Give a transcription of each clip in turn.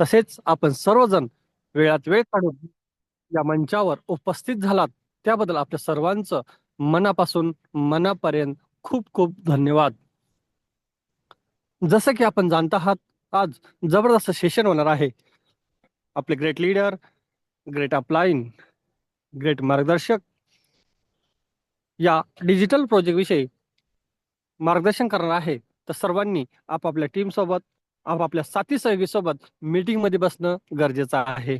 तसेच आपण सर्वजण वेळात वेळ काढून या मंचावर उपस्थित झालात त्याबद्दल आपल्या सर्वांचं मनापासून मनापर्यंत खूप खूप धन्यवाद. जसं की आपण जाणत आहात, आज जबरदस्त सेशन होणार आहे. आपले great leader, great upline, great मार्गदर्शक या डिजिटल प्रोजेक्ट विषयी मार्गदर्शन करणार आहे. तर सर्वांनी आपापल्या टीम सोबत, आपापल्या साथी सहयोगी सोबत मीटिंग मध्ये बसणं गरजेचं आहे.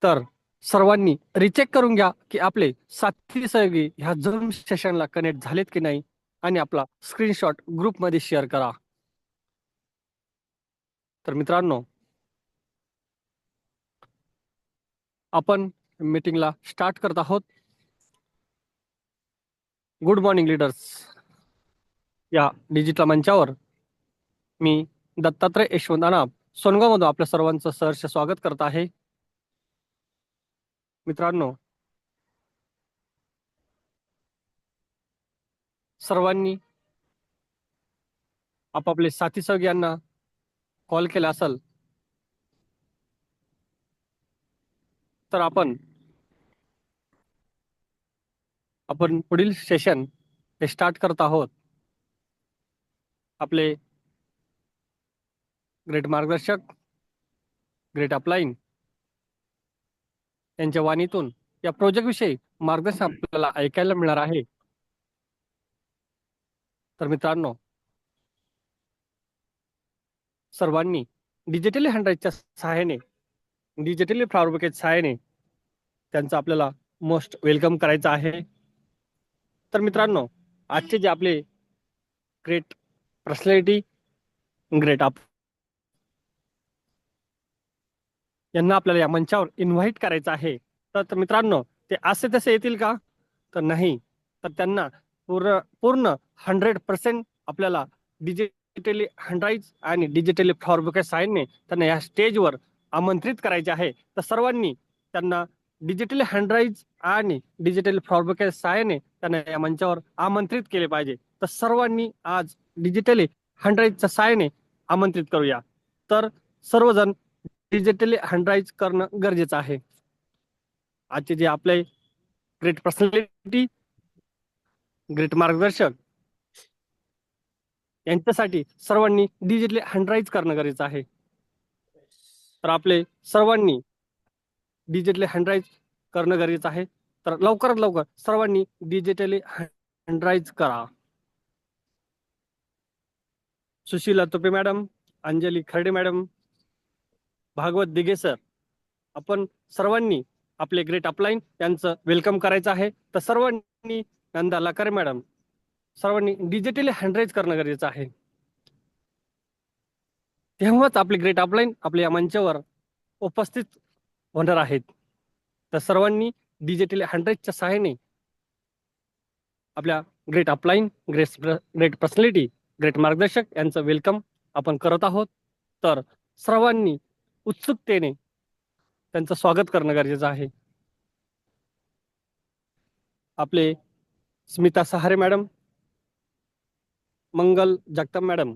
तर सर्वांनी रिचेक करून घ्या की आपले साथी सहयोगी ह्या झूम सेशनला कनेक्ट झालेत की नाही आणि आपला स्क्रीनशॉट ग्रुपमध्ये शेअर करा. तर मित्रांनो, आपण मीटिंगला स्टार्ट करत आहोत. Good morning leaders. या डिजिटल मंचावर मी दत्तात्रय यशवंत अनाप सोनगावमधून आपल्या सर्वांचं सहर्ष स्वागत करत आहे. मित्रांनो, सर्वांनी आपापले साथी सहयोगी यांना कॉल केला असेल तर आपण पुढील सेशन हे स्टार्ट करत आहोत. आपले ग्रेट मार्गदर्शक, ग्रेट अपलाईन यांच्या वाणीतून या प्रोजेक्ट विषयी मार्गदर्शन आपल्याला ऐकायला मिळणार आहे. तर मित्रांनो, सर्वांनी डिजिटली हँडराईजच्या सहाय्याने, डिजिटली फ्लॉवर बुकेच्या सहाय्याने त्यांचं आपल्याला मोस्ट वेलकम करायचं आहे. तर मित्रांनो, आजचे जे आपले ग्रेट पर्सनॅलिटी, ग्रेट अप यांना आपल्याला या मंचावर इन्व्हाइट करायचं आहे. तर मित्रांनो, ते असे तसे येतील का? तर नाही. तर त्यांना पूर्ण पूर्ण 100% आपल्याला डिजिटली हँडराईज आणि डिजिटली फ्लॉवर बुके साईनने त्यांना या स्टेजवर आमंत्रित करायचे आहे. तर सर्वांनी त्यांना डिजिटली हँडराईज आणि डिजिटली फ्लॉवर बुके साहाय्याने त्यांना या मंचावर आमंत्रित केले पाहिजे. तर सर्वांनी आज डिजिटली हँडराईजच्या साहाय्याने आमंत्रित करूया. तर सर्वजण डिजिटली हँडराईज करणं गरजेचं आहे. आजचे जे आपले ग्रेट पर्सनॅलिटी, ग्रेट मार्गदर्शक यांच्यासाठी सर्वांनी डिजिटली हँडराईज करणं गरजेचं आहे. तर आपले सर्वांनी डिजिटली हँडराईज करणं गरजेचं आहे. तर लवकरात लवकर सर्वांनी डिजिटली हँडराईज करा. Sushila Tupe madam, Anjali Kharde madam, Bhagwat Dighe sir, आपण सर्वांनी आपले ग्रेट अपलाईन यांचं वेलकम करायचं आहे. तर सर्वांनी नंदा लाकारे मॅडम, सर्वांनी डिजिटली हँडराईज करणं गरजेचं आहे. तेव्हाच आपले ग्रेट अपलाईन आपल्या या मंचावर उपस्थित होणार आहेत. तर सर्वांनी डिजिटली हँडराईजच्या सहाय्याने आपल्या great upline, great personality, great मार्गदर्शक यांचं वेलकम आपण करत आहोत. तर सर्वांनी उत्सुकतेने त्यांचं स्वागत करणं गरजेचं आहे. आपले स्मिता सहारे मॅडम, मंगल जगताप मॅडम,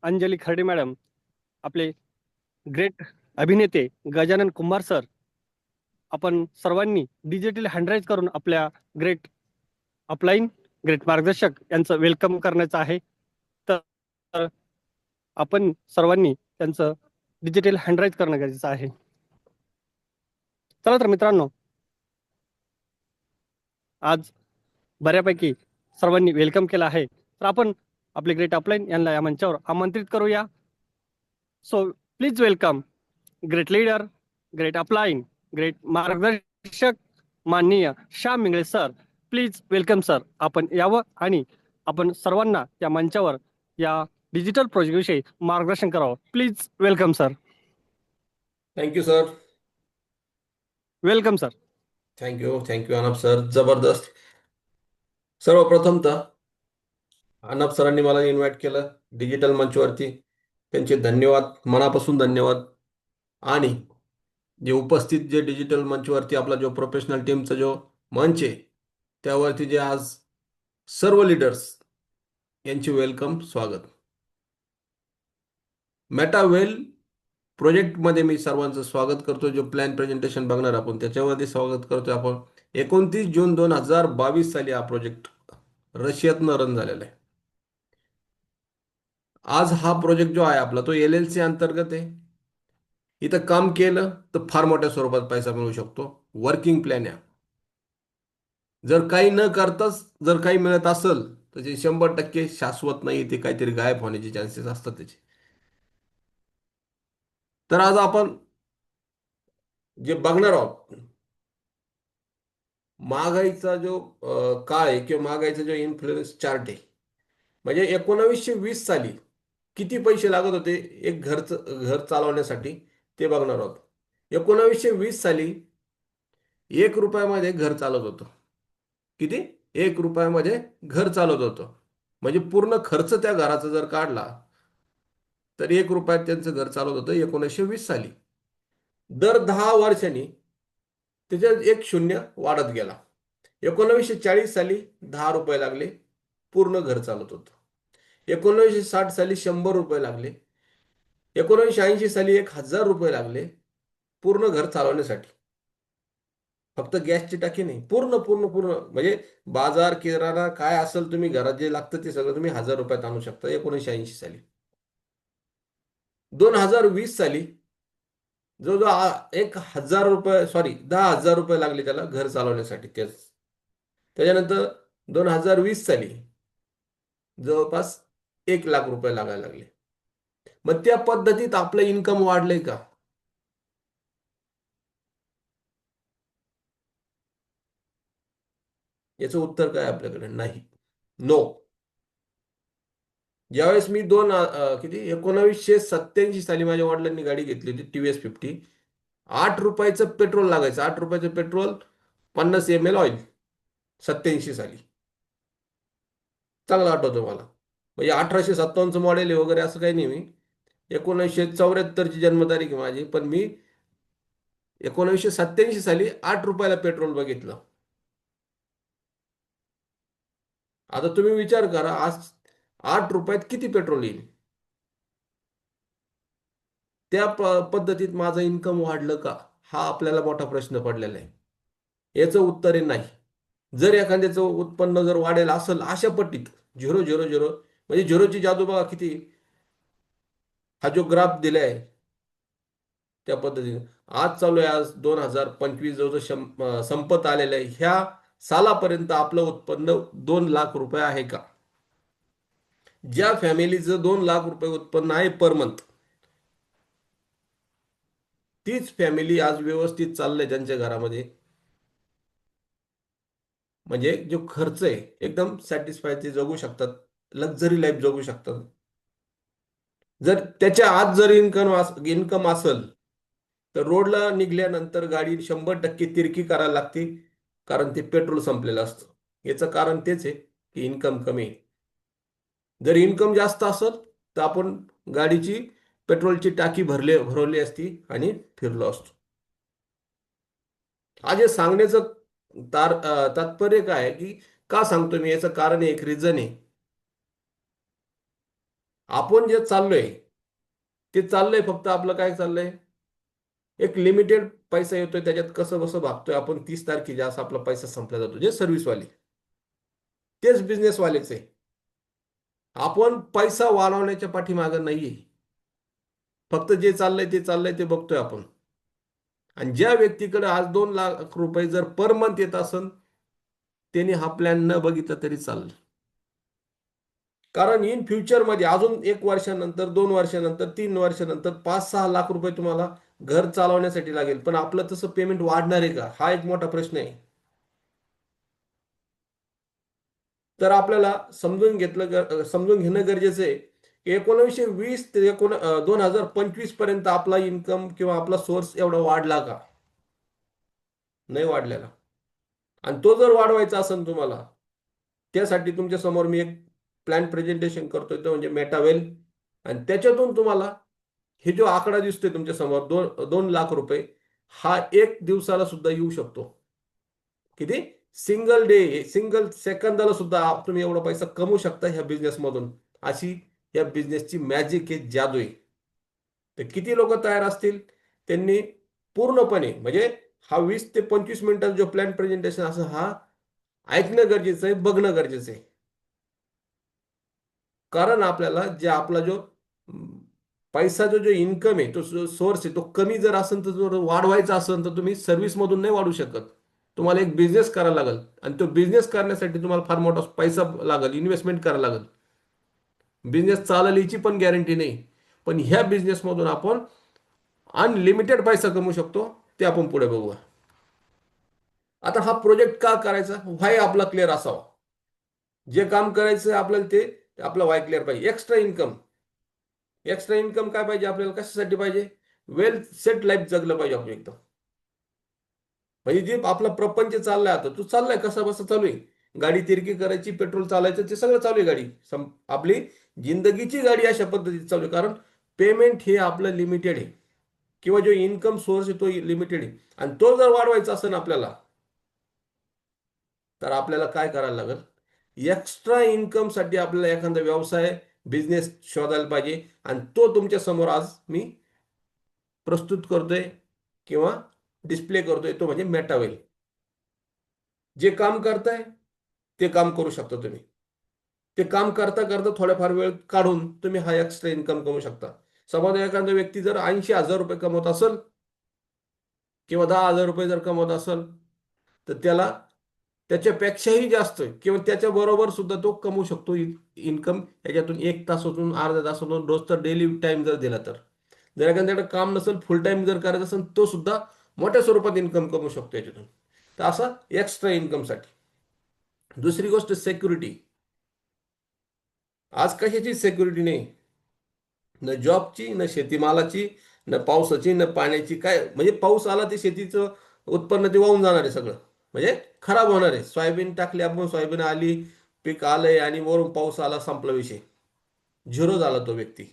अंजली खर्डे मॅडम, आपले ग्रेट अभिनेते गजानन कुंभार सर, आपण सर्वांनी डिजिटल हँडराईज करून आपल्या ग्रेट अपलाईन, ग्रेट मार्गदर्शक यांचं वेलकम करण्याचं आहे. तर आपण सर्वांनी त्यांचं डिजिटल हँडराईज करणं गरजेचं आहे. चला तर मित्रांनो, आज बऱ्यापैकी सर्वांनी वेलकम केलं आहे. तर आपण आपले ग्रेट अपलाईन यांना या मंचावर आमंत्रित करूया. So please welcome great leader, great upline, great मार्गदर्शक माननीय Shyam Mingale sir. Please welcome sir. आपण यावं आणि आपण सर्वांना या मंचावर या डिजिटल प्रोजेक्ट विषयी मार्गदर्शन करावं. Please welcome sir. Thank you sir. Welcome sir. Thank you अनप सर. जबरदस्त. सर्वप्रथम तर अनप सरांनी मला इन्व्हाइट केलं डिजिटल मंचवरती, त्यांचे धन्यवाद, मनापासून धन्यवाद. आणि जे उपस्थित जे डिजिटल मंचवरती आपला जो प्रोफेशनल टीमचा जो मंच आहे त्यावरती जे आज सर्व लीडर्स यांचे वेलकम, स्वागत. मेटावेल प्रोजेक्टमध्ये मी सर्वांचं स्वागत करतो. जो प्लॅन प्रेझेंटेशन बघणार आपण त्याच्यावरती स्वागत करतोय आपण. 29 जून 2022 साली हा प्रोजेक्ट रशियातनं रन झालेला आहे. आज हा प्रोजेक्ट जो आहे आपला तो LLC अंतर्गत आहे. इथं काम केलं तर फार मोठ्या स्वरूपात पैसा मिळू शकतो. वर्किंग प्लॅन आहे. जर काही न करताच जर काही मिळत असेल तर ते 100% शाश्वत नाही, ते काहीतरी गायब होण्याचे चान्सेस असतात त्याचे. तर आज आपण जे बघणार आहोत, महागाईचा जो काळ आहे किंवा महागाईचा जो इन्फ्लुएन्स चार्ट आहे, म्हणजे 1920 साली किती पैसे लागत होते एक घर चालवण्यासाठी ते बघणार आहोत. 1920 साली 1 रुपयामध्ये घर चालत होतं. किती? 1 रुपयामध्ये घर चालत होतं. म्हणजे पूर्ण खर्च त्या घराचा जर काढला तर 1 रुपयात त्यांचं घर चालत होतं 1920 साली. दर 10 वर्षांनी त्याच्यात एक शून्य वाढत गेला. 1940 साली 10 रुपये लागले, पूर्ण घर चालत होतं. 1960 साली 100 रुपये लागले. 1980 साली 1000 रुपये लागले पूर्ण घर चालवण्यासाठी. फक्त गॅसची टाकी नाही, पूर्ण पूर्ण पूर्ण म्हणजे बाजार किराणा काय असेल तुम्ही घरात जे लागतं ते सगळं तुम्ही 1000 रुपयात आणू शकता 1980 साली. 2020 साली जवळजवळ 1000 रुपये, सॉरी 10,000 रुपये लागले त्याला घर चालवण्यासाठी. त्याच्यानंतर 2020 साली जवळपास 1 लाख रुपये लागायला लागले. मग त्या पद्धतीत आपलं इन्कम वाढलंय का? याचं उत्तर काय आपल्याकडे? नाही. नो. ज्यावेळेस मी किती 1987 साली माझ्या वडिलांनी गाडी घेतली होती TVS 50. 8 रुपयाचं पेट्रोल लागायचं. 8 रुपयाचं पेट्रोल, 50 ml ऑइल. 87 साली. चांगलं आठवतं मला. म्हणजे 1857चं मॉडेल आहे वगैरे असं काही नाही. मी 1974ची जन्मतारीख आहे माझी, पण मी 1987 साली 8 रुपयाला पेट्रोल बघितलं. आता तुम्ही विचार करा, आज 8 रुपयात किती पेट्रोल येईल? त्या पद्धतीत माझं इन्कम वाढलं का? हा आपल्याला मोठा प्रश्न पडलेला आहे. याचं उत्तर आहे नाही. जर एखाद्याचं उत्पन्न जर वाढेल असेल अशा पट्टीत 0 0 0, म्हणजे झिरोची जादू बघा किती. हा जो ग्राफ दिलाय त्या पद्धतीने आज चालू आहे. आज 2025 जो संपत आलेला आहे, ह्या सालापर्यंत आपलं उत्पन्न 2 लाख रुपये आहे का? ज्या फॅमिलीचं 2 लाख रुपये उत्पन्न आहे पर मंथ, तीच फॅमिली आज व्यवस्थित चाललंय त्यांच्या घरामध्ये. म्हणजे जो खर्च आहे एकदम सॅटिस्फाय ते जगू शकतात, लक्झरी लाईफ जगू शकतात. जर त्याच्या आत जर इन्कम असेल तर रोडला निघाल्यानंतर गाडी 100% तिरकी करायला लागते, कारण ते पेट्रोल संपलेलं असतं. याचं कारण तेच आहे की इन्कम कमी आहे. जर इन्कम जास्त असेल तर आपण गाडीची पेट्रोलची टाकी भरवली असती आणि फिरलो असतो. आज हे सांगण्याचं तात्पर्य काय आहे की का सांगतो मी? याचं कारण आहे, एक रिझन आहे. आपण जे चाललोय ते चाललंय फक्त आपलं काय चाललंय, एक लिमिटेड पैसा येतोय त्याच्यात कसं बसं भागतोय आपण. 30 तारखेच्या असं आपला पैसा संपला जातो. जे सर्व्हिसवाले तेच बिझनेसवालेच आहे. आपण पैसा वाढवण्याच्या पाठीमागं नाहीये. फक्त जे चाललंय ते बघतोय आपण. आणि ज्या व्यक्तीकडे आज 2 लाख रुपये जर पर मंथ येत असेल त्याने हा प्लॅन न बघितला तरी चालेल. कारण इन फ्युचरमध्ये अजून 1 वर्षानंतर, 2 वर्षानंतर, 3 वर्षानंतर 5-6 लाख रुपये तुम्हाला घर चालवण्यासाठी लागेल. पण आपलं तसं पेमेंट वाढणार आहे का? हा एक मोठा प्रश्न आहे. तर आपल्याला समजून घेणं गरजेचं आहे. 1920 ते 2025 पर्यंत आपला इन्कम किंवा आपला सोर्स एवढा वाढला का? नाही वाढलेला. आणि तो जर वाढवायचा असेल तुम्हाला, त्यासाठी तुमच्या समोर मी एक प्लॅन प्रेझेंटेशन करतोय, तो म्हणजे मेटावेल. आणि त्याच्यातून तुम्हाला हे जो आकडा दिसतोय तुमच्या समोर 2 लाख रुपये, हा एक दिवसाला सुद्धा येऊ शकतो. किती? सिंगल डे, सिंगल सेकंदाला सुद्धा तुम्ही एवढा पैसा कमवू शकता ह्या बिझनेसमधून. अशी या बिझनेसची मॅजिक आहे, जादू आहे. तर किती लोक तयार असतील? त्यांनी पूर्णपणे म्हणजे हा 20 ते 25 मिनिटाचा जो प्लॅन प्रेझेंटेशन असं हा ऐकणं गरजेचं आहे, बघणं गरजेचं आहे. कारण आपल्याला जे आपला जो पैसा जो इन्कम आहे, तो सोर्स आहे, तो कमी जर असेल तर जर वाढवायचा असेल तर तुम्ही सर्व्हिसमधून नाही वाढू शकत. तुम्हाला एक बिझनेस करायला लागेल आणि तो बिझनेस करण्यासाठी तुम्हाला फार मोठा पैसा लागेल, इन्व्हेस्टमेंट करायला लागेल. बिझनेस चालेल याची पण गॅरंटी नाही. पण ह्या बिझनेसमधून आपण अनलिमिटेड पैसा कमवू शकतो, ते आपण पुढे बघूया. आता हा प्रोजेक्ट का करायचा? व्हाय आपला क्लिअर असावा. जे काम करायचं आपल्याला ते आपला व्हाय क्लिअर पाहिजे. Extra income. एक्स्ट्रा इन्कम काय पाहिजे आपल्याला? कशासाठी पाहिजे? वेल सेट लाईफ जगलं पाहिजे आपण एकदम. म्हणजे जे आपला प्रपंच चाललाय, आता तू चाललाय कसा बसा चालू आहे. गाडी तिरकी करायची, पेट्रोल चालायचं, ते सगळं चालू आहे. गाडी आपली जिंदगीची गाडी अशा पद्धतीत चालू आहे. कारण पेमेंट हे आपलं लिमिटेड आहे किंवा जो इन्कम सोर्स आहे तो लिमिटेड आहे. आणि तो जर वाढवायचा असेल आपल्याला, तर आपल्याला काय करायला लागेल? एक्स्ट्रा इन्कमसाठी आपल्याला एखादा व्यवसाय, बिझनेस शोधायला पाहिजे. आणि तो तुमच्या समोर आज मी प्रस्तुत करतोय किंवा डिस्प्ले करतोय, तो म्हणजे मेटावेल. जे काम करताय ते काम करू शकता तुम्ही. ते काम करता करता थोडाफार वेळ काढून तुम्ही हा एक्स्ट्रा इन्कम कमवू शकता. समजा एखादा व्यक्ती जर 80,000 रुपये कमवत असेल किंवा 10,000 रुपये जर कमवत असेल, तर त्याला त्याच्यापेक्षाही जास्त किंवा त्याच्या बरोबर सुद्धा तो कमवू शकतो इन्कम. याच्यातून 1 तासातून, अर्ध्या तासातून, रोज तर डेली टाइम जर दिला तर. जर एखाद्याकडे काम नसेल, फुल टाइम जर करायचं असेल, तो सुद्धा मोठ्या स्वरूपात इन्कम कमवू शकतो याच्यातून. तर असं एक्स्ट्रा इन्कमसाठी. दुसरी गोष्ट सिक्युरिटी. आज कशाची सिक्युरिटी नाही. न जॉबची, न शेतीमालाची, न पावसाची, न पाण्याची. काय म्हणजे पाऊस आला ते शेतीचं उत्पन्न ते वाहून जाणार आहे सगळं. म्हणजे खराब होणार आहे. सोयाबीन टाकली आपण, सोयाबीन आली, पीक आलंय आणि वरून पाऊस आला, संपला विषय. झिरो झाला तो व्यक्ती.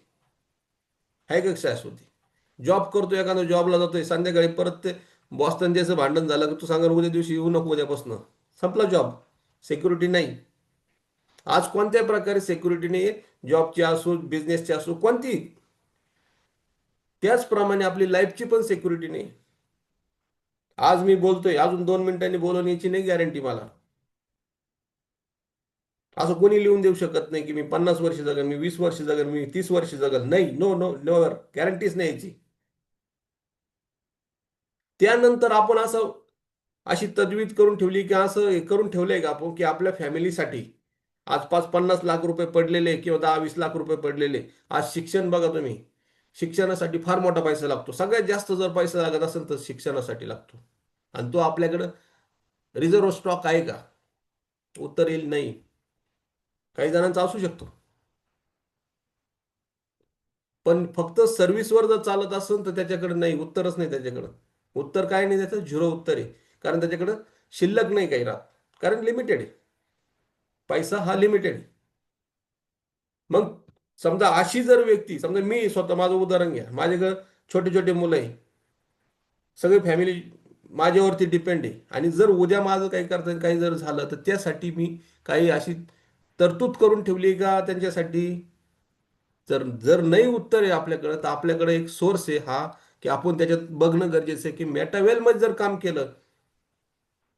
आहे का शाश्वती? जॉब करतो, एखादा जॉबला जातोय, संध्याकाळी परत ते बॉस त्यांच्याचं भांडण झालं की तू सांगा उद्या दिवशी येऊ नको, उद्यापासून संपला जॉब. सिक्युरिटी नाही. आज कोणत्या प्रकारे सिक्युरिटी नाही, जॉबची असो, बिझनेसची असो, कोणती. त्याचप्रमाणे आपली लाईफची पण सिक्युरिटी नाही. आज मी बोलतोय, अजून 2 मिनिटांनी बोलून याची नाही गॅरंटी मला. असं कोणी लिहून देऊ शकत नाही की मी 50 वर्ष जगन, मी 20 वर्ष जगन, मी 30 वर्ष जगन. नाही, नो नो नेवर, गॅरंटीच नाही याची. त्यानंतर आपण असं अशी तजवीज करून ठेवली की असं हे करून ठेवलंय का आपण की आपल्या फॅमिलीसाठी आज 5-50 लाख रुपये पडलेले किंवा 10-20 लाख रुपये पडलेले. आज शिक्षण बघा तुम्ही. शिक्षणासाठी फार मोठा पैसा लागतो. सगळ्यात जास्त जर पैसा लागत असेल तर शिक्षणासाठी लागतो. आणि तो आपल्याकडं रिझर्व्ह स्टॉक आहे का? उत्तर येईल नाही. काही जणांचा असू शकतो. पण फक्त सर्व्हिसवर जर चालत असेल तर त्याच्याकडे नाही, उत्तरच नाही त्याच्याकडं. उत्तर काय नाही, त्याचं झिरो उत्तर आहे. कारण त्याच्याकडं शिल्लक नाही काही राहत. कारण लिमिटेड आहे. पैसा हा लिमिटेड आहे. मग समजा अशी जर व्यक्ती, समजा मी स्वतः माझं उदाहरण घ्या, माझ्याकडे छोटे छोटे मुलं आहे, सगळी फॅमिली माझ्यावरती डिपेंड आहे. आणि जर उद्या माझं काही करता काही जर झालं तर त्यासाठी मी काही अशी तरतूद करून ठेवली का त्यांच्यासाठी? जर जर नाही उत्तर आहे आपल्याकडं, तर आपल्याकडे एक सोर्स आहे हा, की आपण त्याच्यात बघणं गरजेचं आहे की मेटावेलमध्ये जर काम केलं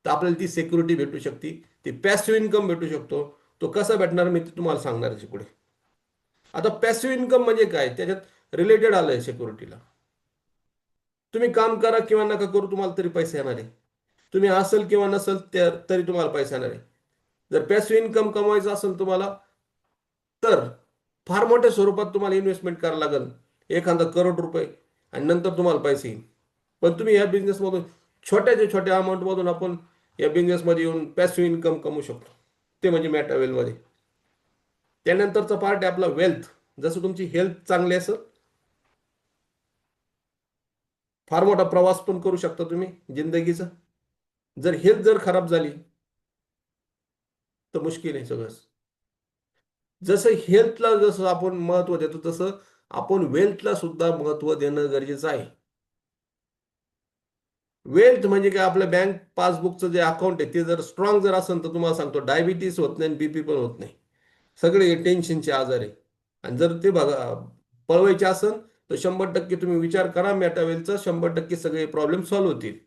तर आपल्याला ती सिक्युरिटी भेटू शकते, ती पॅसिव्ह इन्कम भेटू शकतो. तो कसा भेटणार मी ते तुम्हाला सांगणार आहे पुढे. आता पॅसिव्ह इन्कम म्हणजे काय? त्याच्यात रिलेटेड आलंय सिक्युरिटीला. तुम्ही काम करा किंवा नका करू, तुम्हाला तरी पैसे येणार आहे. तुम्ही असेल किंवा नसेल तरी तुम्हाला पैसे येणार आहे. जर पॅसिव्ह इन्कम कमवायचं असेल तुम्हाला, तर फार मोठ्या स्वरूपात तुम्हाला इन्व्हेस्टमेंट करायला लागेल, एखादा करोड रुपये, आणि नंतर तुम्हाला पैसे येईल. पण तुम्ही या बिझनेसमधून छोट्याच्या छोट्या अमाऊंटमधून आपण या बिझनेसमध्ये येऊन पॅसिव्ह इन्कम कमवू शकतो. ते म्हणजे मेटावेलमध्ये. त्यानंतरचा पार्ट आहे आपला वेल्थ. जसं तुमची हेल्थ चांगली असेल, फार मोठा प्रवास पण करू शकता तुम्ही जिंदगीचा. जर हेल्थ जर खराब झाली तर मुश्किल आहे सगळंच. जसं हेल्थला जसं आपण महत्त्व देतो, तसं आपण वेल्थला सुद्धा महत्त्व देणं गरजेचं आहे. वेल्थ म्हणजे काय? आपलं बँक पासबुकचं जे अकाउंट आहे ते जर स्ट्रॉंग जर असेल तर तुम्हाला सांगतो डायबिटीस होत नाही, बीपी पण होत नाही. सगळे टेन्शनचे आजार आहे. आणि जर ते बघा पळवायचे असेल तर 100% तुम्ही विचार करा मेटावेलचा, 100% सगळे प्रॉब्लेम सॉल्व्ह होतील.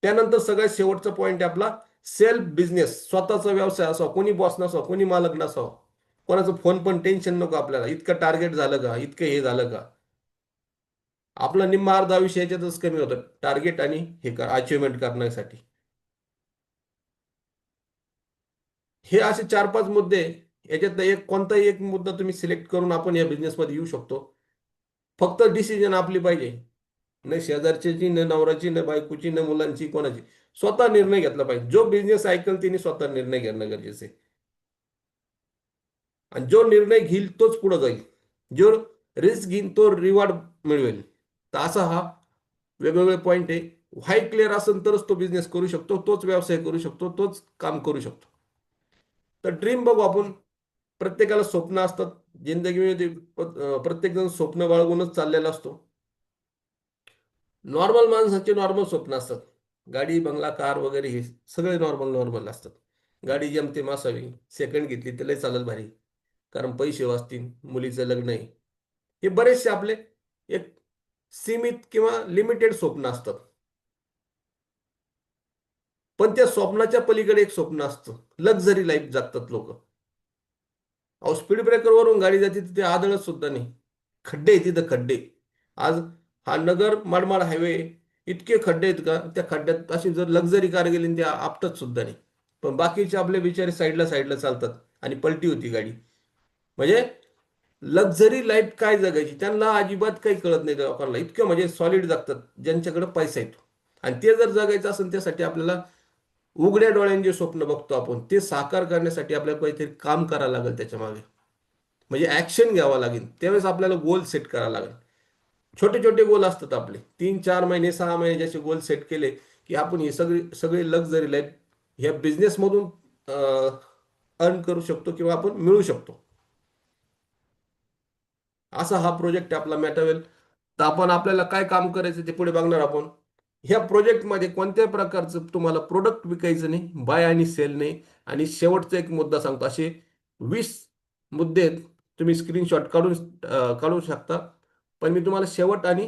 त्यानंतर सगळ्यात शेवटचा पॉईंट आहे आपला सेल्फ बिझनेस. स्वतःचा व्यवसाय असावा, कोणी बॉस नसावं, कोणी मालक नसावं, कोणाचं फोन पण टेन्शन नको आपल्याला, इतकं टार्गेट झालं का, इतकं हे झालं का. आपलं निम्मा अर्धा आयुष्य याच्यातच कमी होतं टार्गेट आणि हे अचिव्हमेंट करण्यासाठी. हे असे 4-5 मुद्दे, याच्यातलं एक कोणताही एक मुद्दा तुम्ही सिलेक्ट करून आपण या बिझनेसमध्ये येऊ शकतो. फक्त डिसिजन आपली पाहिजे, न शेजारची, न नवऱ्याची, न बायकोची, न मुलांची, कोणाची. स्वतः निर्णय घेतला पाहिजे. जो बिझनेस ऐकल तिने स्वतः निर्णय घेणं गरजेचं आहे. आणि जो निर्णय घेईल तोच पुढे जाईल, जो रिस्क घेईल तो रिवॉर्ड मिळवेल. तर असा हा वेगवेगळे पॉईंट आहे. व्हाय क्लिअर असेल तरच तो बिझनेस करू शकतो, तोच व्यवसाय करू शकतो, तोच काम करू शकतो. तर ड्रीम बघू आपण. प्रत्येकाला स्वप्न असतात जिंदगीमध्ये. प्रत्येक जण स्वप्न बाळगूनच चाललेला असतो. नॉर्मल माणसाचे नॉर्मल स्वप्न असतात. गाडी, बंगला, कार वगैरे हे सगळे नॉर्मल नॉर्मल असतात. गाडी जेमतेम असावी, सेकंड घेतली तर लय चालेल भारी, कारण पैसे वाचतील, मुलीचं लग्न आहे. हे बरेचसे आपले एक सीमित किंवा लिमिटेड स्वप्न असतात. पण त्या स्वप्नाच्या पलीकडे एक स्वप्न असतं, लक्झरी लाईफ जगतात लोक. अहो, स्पीड ब्रेकरवरून गाडी जाते तिथे आदळत सुद्धा नाही. खड्डे आहेत तिथं, खड्डे. आज हा नगर माडमाड हायवे, इतके खड्डे आहेत का, त्या खड्ड्यात अशी जर लक्झरी कार गेली ना, त्या आपटत सुद्धा नाही. पण बाकीचे आपले बिचारे साईडला साईडला चालतात आणि पलटी होती गाडी. म्हणजे लक्झरी लाईफ काय जगायची त्यांना अजिबात काही कळत नाही. त्या लोकांना इतकं म्हणजे सॉलिड जगतात ज्यांच्याकडे पैसा येतो. आणि ते जर जगायचं असेल त्यासाठी आपल्याला उघड्या डोळ्यांनी जे स्वप्न बघतो आपण ते साकार करण्यासाठी आपल्याला काहीतरी काम करायला लागेल त्याच्या मागे. म्हणजे ऍक्शन घ्यावं लागेल. त्यावेळेस आपल्याला गोल सेट करायला लागेल. छोटे छोटे गोल असतात आपले, 3-4 महिने 6 महिने जसे गोल सेट केले की आपण ही सगळी सगळी लक्झरी लाईफ ह्या बिझनेसमधून अर्न करू शकतो किंवा आपण मिळू शकतो. असा हा प्रोजेक्ट आहे आपला मेटावेल. तर आपण आपल्याला काय काम करायचं ते पुढे बघणार आपण. ह्या प्रोजेक्टमध्ये कोणत्याही प्रकारचं तुम्हाला प्रोडक्ट विकायचं नाही, बाय आणि सेल नाही. आणि शेवटचा एक मुद्दा सांगतो, असे 20 मुद्दे आहेत, तुम्ही स्क्रीनशॉट काढू शकता. पण मी तुम्हाला शेवट आणि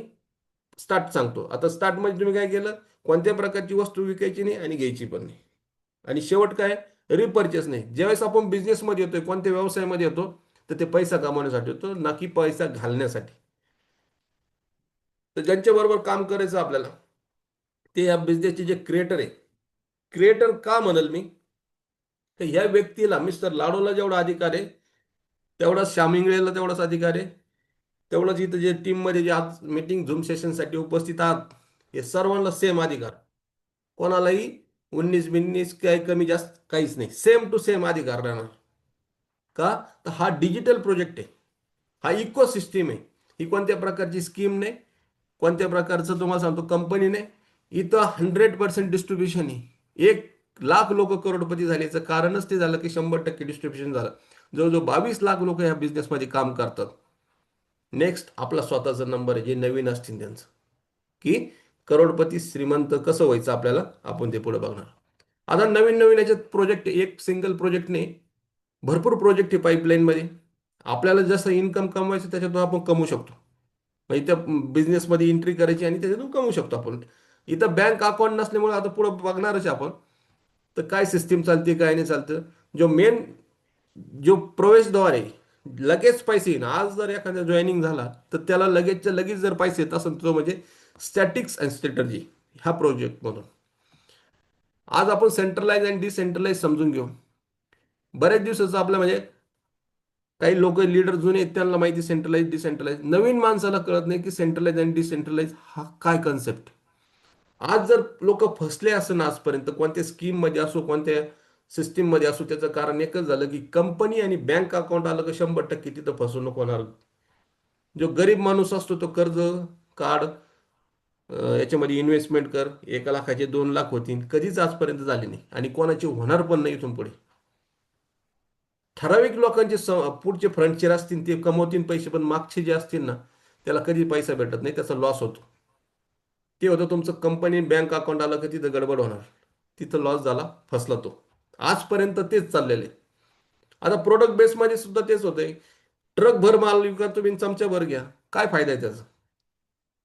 स्टार्ट सांगतो. आता स्टार्टमध्ये तुम्ही काय केलं, कोणत्या प्रकारची वस्तू विकायची नाही आणि घ्यायची पण नाही. आणि शेवट काय, रिपर्चेस नाही. ज्यावेळेस आपण बिझनेसमध्ये येतोय, कोणत्या व्यवसायामध्ये येतो, तर ते पैसा कमावण्यासाठी होतो, ना की पैसा घालण्यासाठी. तर ज्यांच्या बरोबर काम करायचं आपल्याला, ते या बिझनेसचे जे क्रिएटर आहे. क्रिएटर का म्हणेल मी, तर ह्या व्यक्तीला मिस्टर लाडोला जेवढा अधिकार आहे तेवढाच श्यामिंगळेला तेवढाच अधिकार आहे. तेवढंच इथं जे टीममध्ये जे आज मीटिंग झूम सेशनसाठी उपस्थित आहात हे सर्वांना सेम अधिकार. कोणालाही 19-19 काही कमी जास्त काहीच नाही, सेम टू सेम अधिकार राहणार. का, तर हा डिजिटल प्रोजेक्ट आहे, हा इको सिस्टीम आहे. ही कोणत्या प्रकारची स्कीम नाही, कोणत्या प्रकारचं तुम्हाला सांगतो कंपनी नाही. इथं 100% डिस्ट्रीब्युशन आहे. 1 लाख लोक करोडपती झाल्याचं कारणच ते झालं की 100% डिस्ट्रीब्युशन झालं. जवळजवळ 22 लाख लोक ह्या बिझनेसमध्ये काम करतात. नेक्स्ट आपला स्वतःचा नंबर आहे, जे नवीन असतील त्यांचं, की करोडपती श्रीमंत कसं व्हायचं आपल्याला, आपण ते पुढे बघणार. आता नवीन नवीन याच्यात प्रोजेक्ट, एक सिंगल प्रोजेक्ट नाही, भरपूर प्रोजेक्ट आहे पाईपलाईनमध्ये. आपल्याला जसं इन्कम कमवायचं त्याच्यातून आपण कमवू शकतो. म्हणजे त्या बिझनेसमध्ये एंट्री करायची आणि त्याच्यातून कमवू शकतो आपण. इथं बँक अकाउंट नसल्यामुळे आता पुढे बघणारच आपण. तर काय सिस्टीम चालते काय नाही चालतं. जो मेन जो प्रवेशद्वार आहे, लगेच पैसे येईन. आज जर एखादा जॉईनिंग झाला तर त्याला लगेचच्या लगेच जर पैसे येत असेल तो म्हणजे स्टॅटिक्स अँड स्ट्रॅटर्जी ह्या प्रोजेक्टमधून. आज आपण सेंट्रलाइज अँड डिसेंट्रलाइज समजून घेऊ. बऱ्याच दिवसाचं आपलं म्हणजे काही लोक लीडर जुने आहेत त्यांना माहिती सेंट्रलाइज डिसेंट्रलाइज, नवीन माणसाला कळत नाही की सेंट्रलाइज आणि डिसेंट्रलाइज हा काय कन्सेप्ट. आज जर लोक फसले असेल आजपर्यंत कोणत्या स्कीम मध्ये असो, कोणत्या सिस्टीम मध्ये असो, त्याचं कारण एकच झालं की कंपनी आणि बँक अकाउंट आलं की 100% तिथं फसवणूक होणार. जो गरीब माणूस असतो तो कर्ज काढ, याच्यामध्ये इन्व्हेस्टमेंट कर, 1 लाखाचे 2 लाख होतील, कधीच आजपर्यंत झाले नाही आणि कोणाचे होणार पण नाही इथून पुढे. ठराविक लोकांचे पुढचे फ्रंटचे असतील ते कमवतील पैसे, पण मागचे जे असतील ना त्याला कधी पैसा भेटत नाही, त्याचा लॉस होतो. ते होतं तुमचं कंपनी बँक अकाउंट आलं की तिथं गडबड होणार, तिथं लॉस झाला, फसला तो. आजपर्यंत तेच चाललेले. आता प्रोडक्ट बेसमध्ये सुद्धा तेच होतंय. ट्रक भर माल विका तुम्ही, चमचा भर घ्या, काय फायदा आहे त्याचा?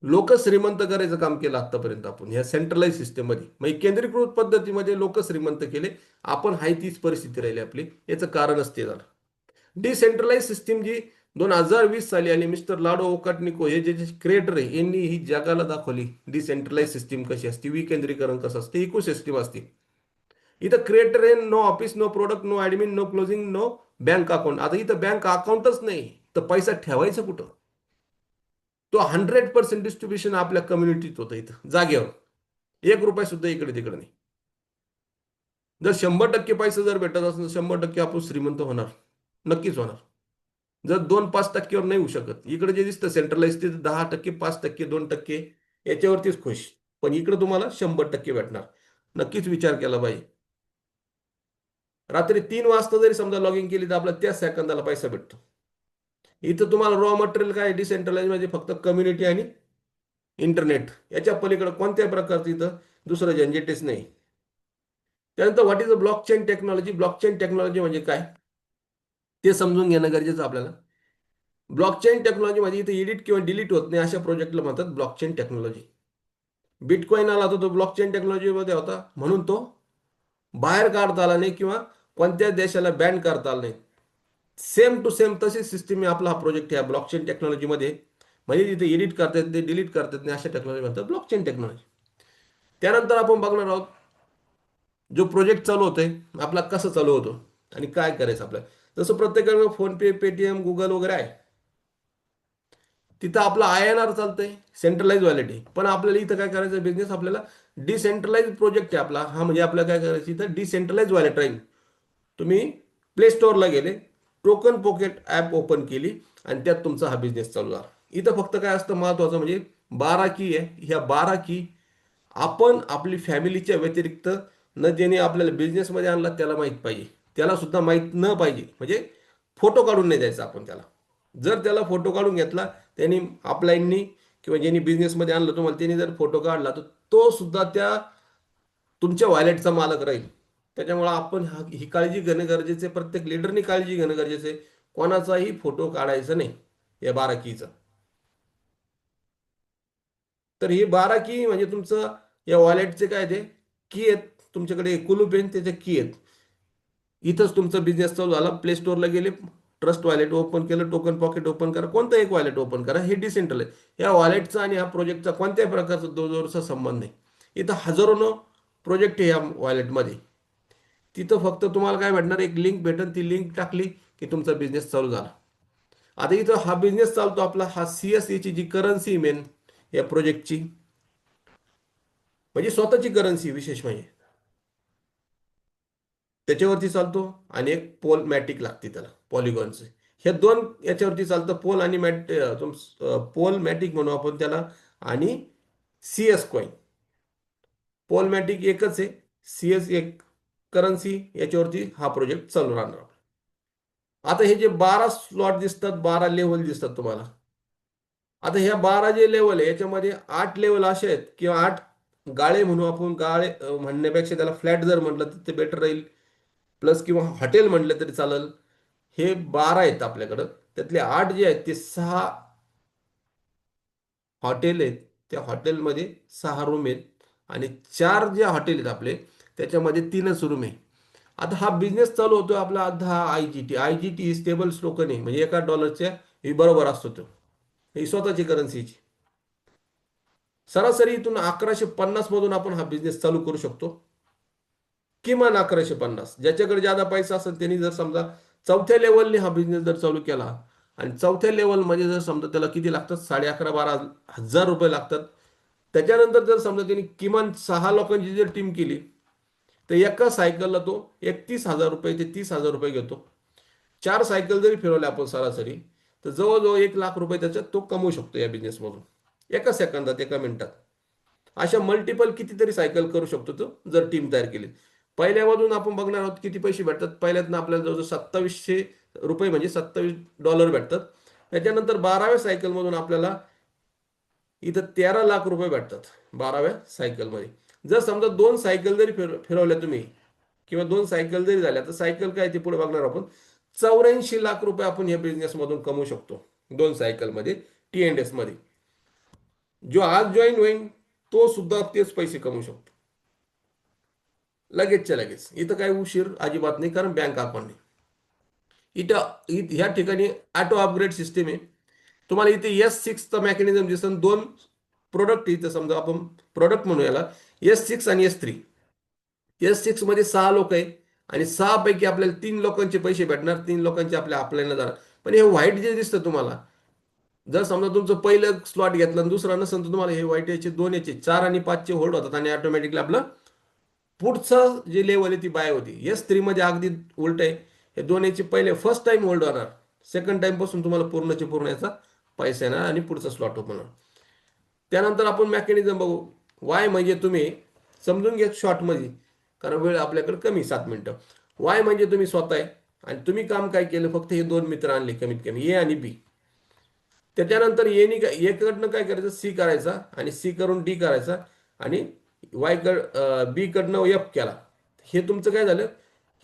लोक श्रीमंत करायचं काम केलं आतापर्यंत आपण ह्या सेंट्रलाइज सिस्टममध्ये, म्हणजे केंद्रीकृत पद्धतीमध्ये लोक श्रीमंत केले. आपण हाय तीच परिस्थिती राहिली आपली. याचं कारणच ते झालं. डिसेंट्रलाइज सिस्टीम जी 2020 साली आली, मिस्टर लाडो ओकाटनिको हे जे क्रिएटर आहे यांनी ही जगाला दाखवली डिसेंट्रलाइज सिस्टीम कशी असते, विकेंद्रीकरण कसं असते, इको सिस्टीम असते. इथं क्रिएटर आहे, no office, no product, no admin, no closing, no bank account. आता इथं बँक अकाउंटच नाही, तर पैसा ठेवायचा कुठं? तो 100% डिस्ट्रीब्युशन आपल्या कम्युनिटीत होतं, इथं जागेवर. 1 रुपया सुद्धा इकडे तिकडे नाही. जर 100% पैसा जर भेटत असेल तर 100% आपण श्रीमंत होणार, नक्कीच होणार. जर 2-5% नाही होऊ शकत. इकडे जे दिसतं सेंट्रलाइज ते 10%, 5%, 2% याच्यावरतीच खुश. पण इकडे तुम्हाला 100% भेटणार. नक्कीच विचार केला पाहिजे. रात्री 3 वाजता जरी समजा लॉगिंग केली तर आपल्याला त्याच सेकंदाला पैसा भेटतो. इथं तुम्हाला रॉ मटेरियल काय डिसेंट्रलाइज म्हणजे फक्त कम्युनिटी आणि इंटरनेट, याच्या पलीकडे कोणत्याही प्रकारचं इथं दुसरं जनरेटच नाही. त्यानंतर what is a blockchain technology? Blockchain technology म्हणजे काय ते समजून घेणं गरजेचं आपल्याला. ब्लॉकचेन टेक्नॉलॉजी मध्ये इथे एडिट किंवा डिलीट होत नाही अशा प्रोजेक्टला म्हणतात ब्लॉकचेन टेक्नॉलॉजी. बिटकॉइन आला तो ब्लॉकचेन टेक्नॉलॉजीमध्ये होता, म्हणून तो बाहेर काढता आला नाही किंवा कोणत्या देशाला बॅन करता आला नाही. सेम टू सेम तशी सिस्टीम आपला हा प्रोजेक्ट आहे ब्लॉकचेन टेक्नॉलॉजीमध्ये. म्हणजे तिथे एडिट करता येत नाही, डिलीट करता येत नाही अशा टेक्नॉलॉजी म्हणतात ब्लॉकचेन टेक्नॉलॉजी. त्यानंतर आपण बघणार आहोत जो प्रोजेक्ट चालू होतोय आपला कसं चालू होतो आणि काय करायचं आपल्याला. जसं प्रत्येकाला फोनपे, पेटीएम, गुगल वगैरे आहे, तिथं आपलं INR चालतंय, सेंट्रलाइज वॅलेट आहे. पण आपल्याला इथं काय करायचं बिझनेस, आपल्याला डिसेंट्रलाइज प्रोजेक्ट आहे आपला हा. म्हणजे आपल्याला काय करायचं इथं डिसेंट्रलाइज वॅलेट राहील. तुम्ही प्ले स्टोअरला गेले, टोकन पॉकेट ॲप ओपन केली आणि त्यात तुमचा हा बिझनेस चालू झाला. इथं फक्त काय असतं महत्त्वाचं म्हणजे 12 की आहे. ह्या 12 की आपण आपली फॅमिलीच्या व्यतिरिक्त न ज्याने आपल्याला बिझनेसमध्ये आणला त्याला माहीत पाहिजे, त्याला सुद्धा माहीत न पाहिजे. म्हणजे फोटो काढून नाही द्यायचा आपण त्याला. जर त्याला फोटो काढून घेतला त्यांनी अपलाईननी किंवा ज्यांनी बिझनेसमध्ये आणलं तुम्हाला त्यांनी जर फोटो काढला तर तो सुद्धा त्या तुमच्या वॉलेटचा मालक राहील. त्याच्यामुळे आपण ही काळजी घेणं गरजेचं आहे. प्रत्येक लीडरनी काळजी घेणं गरजेचं आहे. कोणाचाही फोटो काढायचा नाही या 12 कीचा. तर ही 12 की म्हणजे तुमचं या वॉलेटचे काय ते की आहेत. तुमच्याकडे कुलूप आहे त्याचे की आहेत. इथंच तुमचा बिझनेस चालू झाला. प्ले स्टोअरला गेले, ट्रस्ट वॉलेट ओपन केलं, टोकन पॉकेट ओपन करा, कोणतं एक वॉलेट ओपन करा. हे डिसेंट्रल आहे. या वॉलेटचा आणि ह्या प्रोजेक्टचा कोणत्याही प्रकारचा जोरचा संबंध नाही. इथं हजारोनं प्रोजेक्ट आहे या वॉलेटमध्ये. तिथं फक्त तुम्हाला काय भेटणार, एक लिंक भेटेल, ती लिंक टाकली की तुमचा बिझनेस चालू झाला. आता इथं हा बिझनेस चालतो आपला, हा CSE ची जी करन्सी मेन या प्रोजेक्टची, म्हणजे स्वतःची करन्सी विशेष म्हणजे त्याच्यावरती चालतो. आणि एक पोल मॅटिक लागते त्याला पॉलिगॉनचे. ह्या दोन याच्यावरती चालतं, पोल आणि पोल मॅटिक म्हणू आपण त्याला, आणि CS कॉइन. पोल मॅटिक एकच आहे, CS एक करन्सी, याच्यावरती हा प्रोजेक्ट चालू राहणार. आता हे जे 12 स्लॉट दिसतात, 12 लेवल दिसतात तुम्हाला. आता ह्या 12 जे लेवल आहे याच्यामध्ये 8 लेवल असे आहेत किंवा 8 गाळे म्हणू आपण. गाळे म्हणण्यापेक्षा त्याला फ्लॅट जर म्हटलं तर ते बेटर राहील, प्लस किंवा हॉटेल म्हटलं तरी चालेल. हे 12 आहेत आपल्याकडं. त्यातले 8 जे आहेत ते 6 हॉटेल आहेत. त्या हॉटेलमध्ये 6 रूम आहेत आणि 4 जे हॉटेल आहेत आपले त्याच्यामध्ये 3च रूम आहे. आता हा बिझनेस चालू होतो आपला 10 IGT ही स्टेबल टोकन आहे, म्हणजे $1 ही बरोबर असतो तो, ही स्वतःची करन्सीची. सरासरी इथून 1150 मधून आपण हा बिझनेस चालू करू शकतो. किमान 1150. ज्याच्याकडे ज्यादा पैसा असेल त्यांनी जर समजा चौथ्या लेवलने हा बिझनेस जर चालू केला, आणि चौथ्या लेवलमध्ये जर समजा त्याला किती लागतात, 11,500-12,000 रुपये लागतात. त्याच्यानंतर जर समजा त्यांनी किमान 6 लोकांची जर टीम केली तर एका सायकलला तो 31,000 रुपये ते 30,000 रुपये घेतो. 4 सायकल जरी फिरवल्या आपण सरासरी तर जवळजवळ 1,00,000 रुपये त्याच्यात तो कमवू शकतो या बिझनेसमधून, एका सेकंदात, एका मिनिटात. अशा मल्टिपल कितीतरी सायकल करू शकतो तो जर टीम तयार केली. पहिल्यामधून आपण बघणार आहोत किती पैसे भेटतात. पहिल्यातनं आपल्याला जवळजवळ 2,700 रुपये म्हणजे $27 भेटतात. त्याच्यानंतर 12व्या सायकलमधून आपल्याला इथं 13,00,000 रुपये भेटतात 12व्या सायकलमध्ये. जर समजा 2 सायकल जरी फिरवल्या तुम्ही किंवा 2 सायकल जरी झाल्या तर सायकल काय ते पुढे बघणार आपण, 84,00,000 रुपये आपण या बिझनेसमधून कमवू शकतो 2 सायकलमध्ये. T&S मध्ये. जो आज जॉईन होईल तो सुद्धा तेच पैसे कमवू शकतो लगेचच्या लगेच. इथं काही उशीर अजिबात नाही, कारण बँक अकाउंट नाही. ह्या ठिकाणी ऑटो अपग्रेड सिस्टीम आहे. तुम्हाला इथे S6चं मेकॅनिझम दिसन. दोन प्रोडक्ट इथं समजा आपण प्रोडक्ट म्हणू याला, S6 आणि S3. S6 मध्ये 6 लोक आहे आणि 6 पैकी आपल्याला 3 लोकांचे पैसे भेटणार, 3 लोकांचे आपल्या आपल्याला जाणार. पण हे व्हाईट जे दिसतं तुम्हाला, जर समजा तुमचं पहिलं स्लॉट घेतलं आणि दुसरा नसेल तर तुम्हाला हे व्हाईट याचे 2 याचे 4 आणि 5चे होल्ड होतात आणि ऑटोमॅटिकली आपलं पुढचं जे लेवल आहे ती बाय होती. S3 मध्ये अगदी उलट आहे. हे 2 याचे पहिले फर्स्ट टाइम होल्ड होणार, सेकंड टाइम पासून तुम्हाला पूर्णचे पूर्ण याचा पैसा येणार आणि पुढचा स्लॉट ओपन होणार. त्यानंतर आपण मेकॅनिझम बघू. वाय म्हणजे तुम्ही समजून घ्या शॉर्टमध्ये, कारण वेळ आपल्याकडे कमी 7 मिनिटं. वाय म्हणजे तुम्ही स्वतः आहे आणि तुम्ही काम काय केलं, फक्त हे 2 मित्र आणले कमीत कमी, ए आणि बी. त्याच्यानंतर एनी ए कडनं काय करायचं, सी करायचा आणि सी करून डी करायचा आणि बी कडनं एफ केला. हे तुमचं काय झालं,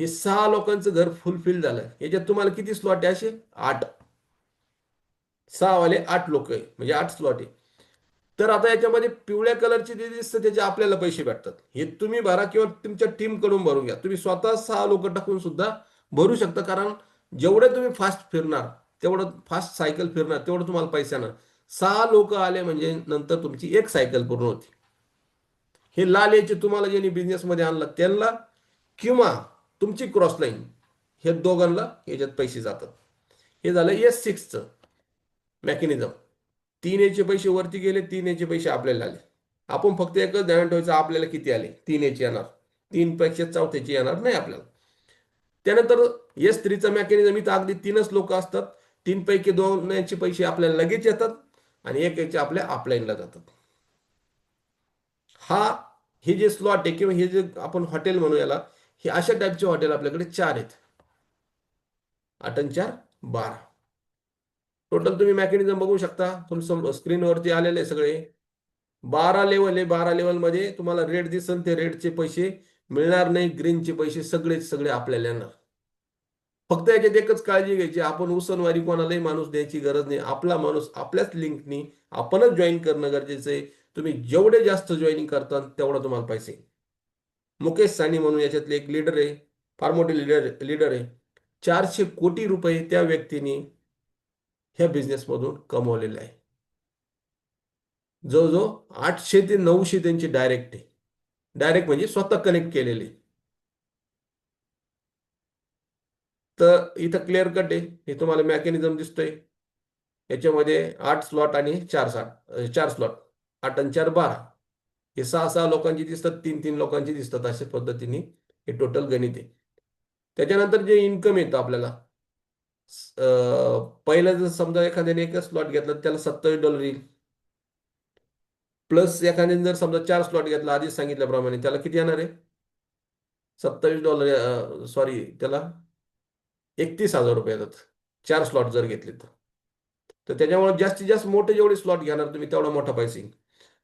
हे 6 लोकांचं घर फुलफिल झालं. याच्यात तुम्हाला किती स्लॉट आहे, असे 8. 6 वाले 8 लोक आहे म्हणजे 8 स्लॉट आहे. तर आता याच्यामध्ये पिवळ्या कलरचे जे दिसतं त्याचे आपल्याला पैसे भेटतात. हे तुम्ही भरा किंवा तुमच्या टीम कडून भरून घ्या. तुम्ही स्वतः 6 लोक टाकून सुद्धा भरू शकता, कारण जेवढे तुम्ही फास्ट फिरणार, तेवढं फास्ट सायकल फिरणार, तेवढं तुम्हाला पैसे येणार. 6 लोक आले म्हणजे नंतर तुमची एक सायकल पूर्ण होती. हे लाल याचे तुम्हाला ज्यांनी बिझनेसमध्ये आणलं त्यांना किंवा तुमची क्रॉस लाईन, हे दोघांना याच्यात पैसे जातात. हे झालं S6चं मेकॅनिझम. 3 याचे पैसे वरती गेले, 3 याचे पैसे आपल्याला आले. आपण फक्त एकच ध्यान ठेवायचं, आपल्याला किती आले, 3 याचे येणार. 3 पेक्षा चौथ्याचे येणार नाही आपल्याला. त्यानंतर S3चं मेकॅनिझम, इथं अगदी 3च लोक असतात. 3 पैकी 2 याचे पैसे आपल्याला लगेच येतात आणि 1 याचे आपल्या अपलाईनला जातात. हे जे स्लॉट आहे किंवा हे जे आपण हॉटेल म्हणू याला, हे अशा टाईपचे हॉटेल आपल्याकडे 4 आहेत. 8 आणि 4 12. टोटल तुम्ही मेकॅनिझम बघू शकता, तुमच्या स्क्रीनवरती आलेले सगळे 12 लेवल आहे. 12 लेवलमध्ये तुम्हाला रेड दिसन, ते रेडचे पैसे मिळणार नाही. ग्रीनचे पैसे सगळे आपल्याला येणार. फक्त याच्यात एकच काळजी घ्यायची, आपण उसनवारी कोणालाही माणूस द्यायची गरज नाही. आपला माणूस आपल्याच लिंकनी आपणच जॉईन करणं गरजेचं आहे. तुम्ही जेवढे जास्त जॉईनिंग करता तेवढा तुम्हाला पैसे. मुकेश सानी म्हणून याच्यातले एक लीडर आहे, फार मोठे लीडर आहे. 400 कोटी रुपये त्या व्यक्तीने ह्या बिझनेसमधून कमवलेले आहे. जवळजवळ 800 ते 900 त्यांचे डायरेक्ट आहे. डायरेक्ट म्हणजे स्वतः कनेक्ट केलेले. तर इथं क्लिअर कट आहे. हे तुम्हाला मेकॅनिझम दिसतोय. याच्यामध्ये 8 स्लॉट आणि 4 स्लॉट, 8 आणि 4 12. हे 6 लोकांची दिसतात, 3 लोकांची दिसतात. अशा पद्धतीने हे टोटल गणित आहे. त्याच्यानंतर जे इन्कम येतं आपल्याला, पहिलं जर समजा एखाद्याने एकच स्लॉट घेतला त्याला $27 येईल. प्लस एखाद्याने जर समजा 4 स्लॉट घेतला, आधीच सांगितल्याप्रमाणे, त्याला किती येणार आहे, $27, सॉरी, त्याला $31,000 येतात 4 स्लॉट जर घेतले तर. त्याच्यामुळे जास्तीत जास्त मोठे जेवढे स्लॉट घेणार तुम्ही तेवढा मोठा पैसे येईल.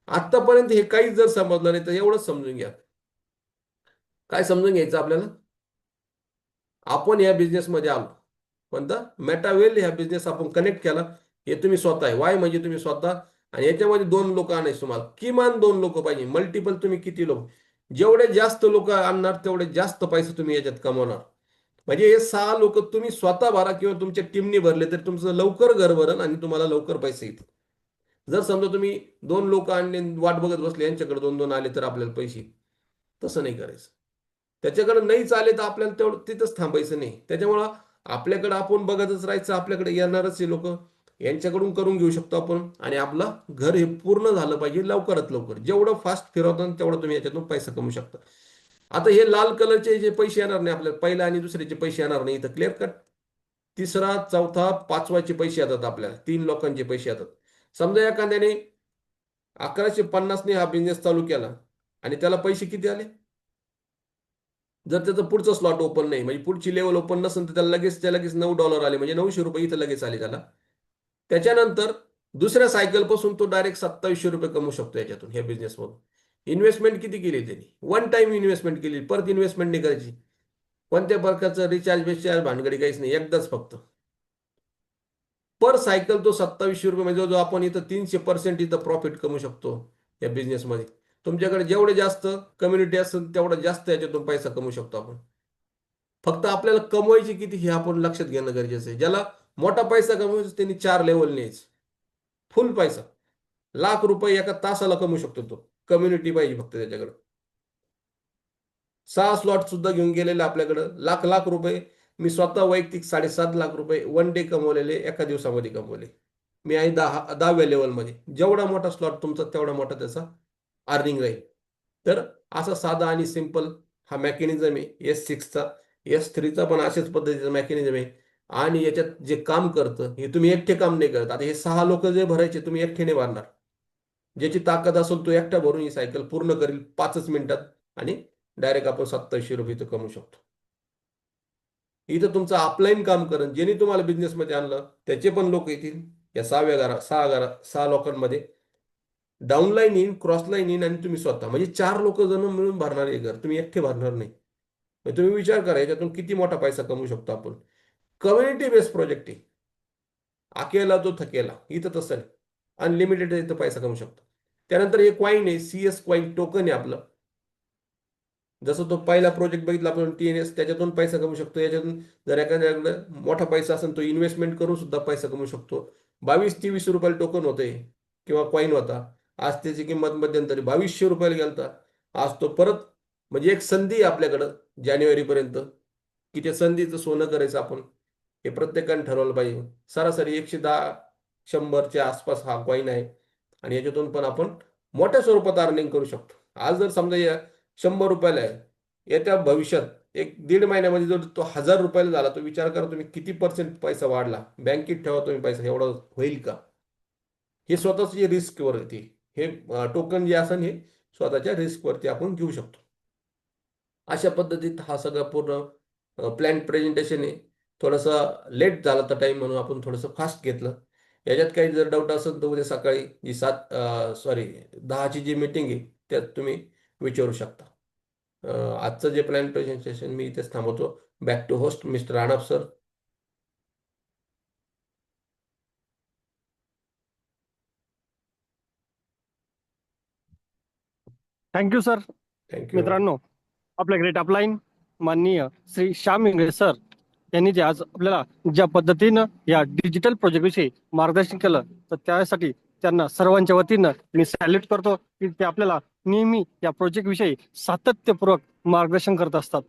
आतापर्यंत हे काहीच जर समजलं नाही तर एवढंच समजून घ्या. काय समजून घ्यायचं आपल्याला, आपण या बिझनेसमध्ये आलो. कोणता, मेटावेल ह्या बिझनेस आपण कनेक्ट केला. हे तुम्ही स्वतः आहे. वाय म्हणजे तुम्ही स्वतः. आणि याच्यामध्ये 2 लोक आणायचे तुम्हाला, किमान 2 लोक पाहिजे. मल्टिपल तुम्ही किती लोक, जेवढे जास्त लोक आणणार तेवढे जास्त पैसे तुम्ही याच्यात कमवणार. म्हणजे हे 6 लोक तुम्ही स्वतः भरा किंवा तुमच्या टीमने भरले तर तुमचं लवकर घर भरण आणि तुम्हाला लवकर पैसे येतील. जर समजा तुम्ही 2 लोक आणले, वाट बघत बसले, यांच्याकडे 2 आले तर आपल्याला पैसे, तसं नाही करायचं. त्याच्याकडे नाहीच आले तर आपल्याला तेवढं तिथंच थांबायचं नाही. त्याच्यामुळं आपल्याकडे आपण बघतच राहायचं. आपल्याकडे येणारच हे लोक, यांच्याकडून करून घेऊ शकतो आपण आणि आपलं घर हे पूर्ण झालं पाहिजे लवकरात लवकर. जेवढं फास्ट फिरवता तेवढं तुम्ही याच्यातून पैसा कमवू शकता. आता हे लाल कलरचे जे पैसे येणार नाही आपल्याला, पहिला आणि दुसऱ्याचे पैसे येणार नाही, तर क्लिअर कट. तिसरा, चौथा, पाचवाचे पैसे येतात आपल्याला, 3 लोकांचे पैसे येतात. समजा एखाद्याने 1150 ने हा बिझनेस चालू केला आणि त्याला पैसे किती आले, जर त्याचं पुढचं स्लॉट ओपन नाही, म्हणजे पुढची लेवल ओपन नसेल तर त्याला लगेच $9 आले, म्हणजे $900 इथं लगेच आले त्याला. त्याच्यानंतर दुसऱ्या सायकल पासून तो डायरेक्ट $2700 कमवू शकतो याच्यातून, ह्या बिझनेसमधून. इन्व्हेस्टमेंट किती केली त्यांनी, 1 टाइम इन्व्हेस्टमेंट केली, परत इन्व्हेस्टमेंट नाही करायची. कोणत्या प्रकारचं रिचार्ज भानगडी काहीच नाही, एकदाच फक्त. पर सायकल तो 2700 रुपये, म्हणजे जो आपण इथं 300% इथं प्रॉफिट कमवू शकतो या बिझनेसमध्ये. तुमच्याकडे जेवढे जास्त कम्युनिटी असेल तेवढा जास्त याच्यातून पैसा कमवू शकतो आपण. फक्त आपल्याला कमवायची किती हे आपण लक्षात घेणं गरजेचं आहे. ज्याला मोठा पैसा कमवायचा त्यांनी 4 लेवल न्यायचं. फुल पैसा, लाख रुपये एका तासाला कमवू शकतो तो. कम्युनिटी पाहिजे फक्त त्याच्याकडे. 6 स्लॉट सुद्धा घेऊन गेलेले आपल्याकडं, लाख लाख रुपये. मी स्वतः वैयक्तिक 7.5 लाख रुपये वन डे कमवलेले, एका दिवसामध्ये कमवले. मी आहे 10व्या लेवलमध्ये. जेवढा मोठा स्लॉट तुमचा तेवढा मोठा त्याचा अर्निंग राहील. तर असा साधा आणि सिंपल हा मेकॅनिझम आहे S6चा. S3चा पण अशाच पद्धतीचा मेकॅनिझम आहे. आणि याच्यात जे काम करतं हे तुम्ही एकटे काम नाही करत. आता हे 6 लोक जे भरायचे तुम्ही एकटे नाही भरणार. ज्याची ताकद असेल तो एकटा भरून ही सायकल पूर्ण करेल 5च मिनिटात, आणि डायरेक्ट आपण 2700 रुपये इथं कमवू शकतो. इथं तुमचं अपलाईन काम करेल, ज्यांनी तुम्हाला बिझनेसमध्ये आणलं त्याचे पण लोक येतील या 6 लोकांमध्ये. डाऊनलाईन येईन, क्रॉसलाईन येईन, आणि तुम्ही स्वतः, म्हणजे 4 लोक जण मिळून भरणार हे घर. तुम्ही एकटे भरणार नाही. म्हणजे तुम्ही विचार करा याच्यातून किती मोठा पैसा कमवू शकतो आपण. कम्युनिटी बेस्ड प्रोजेक्ट आहे. अकेला तो थकेला, इथं तसं नाही. अनलिमिटेड इथं पैसा कमवू शकतो. त्यानंतर हे कॉईन आहे, CS कॉईन टोकन आहे आपलं. जसं तो पहिला प्रोजेक्ट बघितला आपण TNS, त्याच्यातून पैसा कमवू शकतो. याच्यातून जर एखाद्याकडे मोठा पैसा असेल तो इन्व्हेस्टमेंट करून सुद्धा पैसा कमवू शकतो. 22-23 रुपयाला टोकन होते किंवा कॉईन होता. आज त्याची किंमत मध्यंतरी 2200 रुपयाला गेलता. आज तो परत, म्हणजे एक संधी आहे आपल्याकडं जानेवारीपर्यंत, की त्या संधीचं सोनं करायचं आपण. हे प्रत्येकाने ठरवलं पाहिजे. सरासरी 110-100च्या आसपास हा कॉईन आहे, आणि याच्यातून पण आपण मोठ्या स्वरूपात अर्निंग करू शकतो. आज जर समजा या 100 रुपयाला आहे, येत्या भविष्यात 1-1.5 महिन्यामध्ये जर तो 1000 रुपयाला झाला, तो विचार करा तुम्ही किती % पैसा वाढला. बँकेत ठेवा तुम्ही पैसा, एवढा होईल का? हे स्वतःची रिस्कवरती, हे टोकन जे असेल हे स्वतःच्या रिस्कवरती आपण घेऊ शकतो. अशा पद्धतीत हा सगळा पूर्ण प्लॅन प्रेझेंटेशन आहे. थोडंसं लेट झाला तर टाईम, म्हणून आपण थोडंसं फास्ट घेतलं. याच्यात काही जर डाऊट असेल तर उद्या सकाळी जी 10ची जी मीटिंग आहे त्यात तुम्ही विचारू शकता. आजचं जे प्लॅन प्रेझेंटेशन मी इथेच थांबवतो. Back to host mister Arnab sir. Thank you sir. Thank you. मित्रांनो, आपल्या ग्रेट अपलाईन माननीय श्री श्याम इंगळे सर यांनी जे आज आपल्याला ज्या पद्धतीनं या डिजिटल प्रोजेक्ट विषयी मार्गदर्शन केलं, तर त्यासाठी त्यांना सर्वांच्या वतीनं मी सॅल्यूट करतो की ते आपल्याला नेहमी या प्रोजेक्ट विषयी सातत्यपूर्वक मार्गदर्शन करत असतात.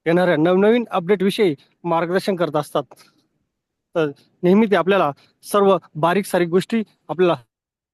येणाऱ्या नवनवीन अपडेट विषयी मार्गदर्शन करत असतात. तर नेहमी ते आपल्याला सर्व बारीक सारीक गोष्टी आपल्याला